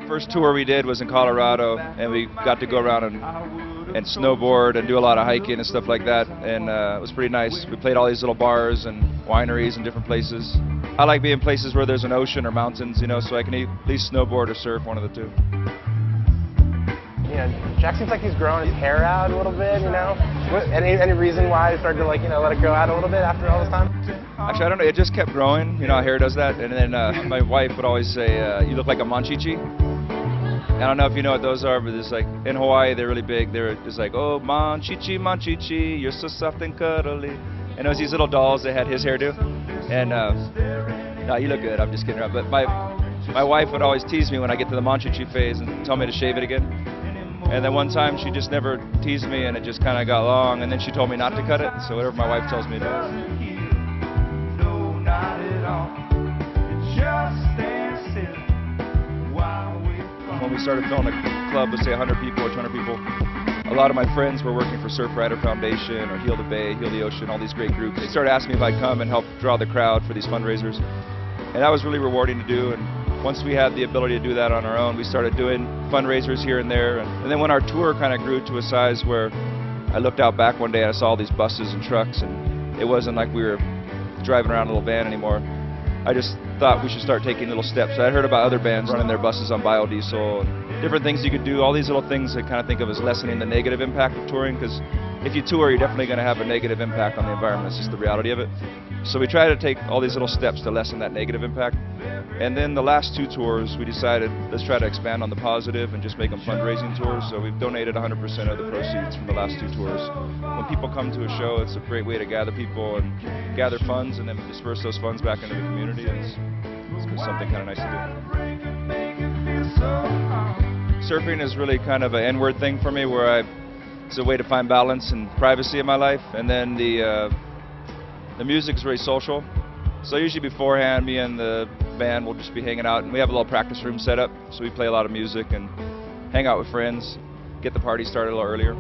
First tour we did was in Colorado, and we got to go around and snowboard and do a lot of hiking and stuff like that, and it was pretty nice. We played all these little bars and wineries and different places. I like being places where there's an ocean or mountains, you know, so I can at least snowboard or surf, one of the two. You know, Jack seems like he's growing his hair out a little bit, you know? Any reason why he started to, like, you know, let it grow out a little bit after all this time? Actually, I don't know, it just kept growing, you know how hair does that, and then my wife would always say, you look like a manchichi. I don't know if you know what those are, but it's like, in Hawaii, they're really big. They're just like, oh, manchichi, manchichi, you're so soft and cuddly. And it was these little dolls that had his hairdo. And, no, you look good, I'm just kidding around. But my wife would always tease me when I get to the manchichi phase and tell me to shave it again. And then one time she just never teased me and it just kind of got long, and then she told me not to cut it, so whatever my wife tells me to do. When we started filling a club with say 100 people or 200 people, a lot of my friends were working for Surf Rider Foundation or Heal the Bay, Heal the Ocean, all these great groups. They started asking me if I'd come and help draw the crowd for these fundraisers. And that was really rewarding to do. And once we had the ability to do that on our own, we started doing fundraisers here and there. And then when our tour kind of grew to a size where I looked out back one day and I saw all these buses and trucks, and it wasn't like we were driving around in a little van anymore. I just thought we should start taking little steps. I heard about other bands running their buses on biodiesel and different things you could do, all these little things I kind of think of as lessening the negative impact of touring, because if you tour, you're definitely going to have a negative impact on the environment. It's just the reality of it. So we try to take all these little steps to lessen that negative impact. And then the last two tours, we decided, let's try to expand on the positive and just make them fundraising tours. So we've donated 100% of the proceeds from the last two tours. When people come to a show, it's a great way to gather people and gather funds and then disperse those funds back into the community. And it's something kind of nice to do. Surfing is really kind of an inward thing for me, where it's a way to find balance and privacy in my life. And then the music's very social. So usually beforehand, me and the band will just be hanging out, and we have a little practice room set up, so we play a lot of music and hang out with friends, get the party started a little earlier.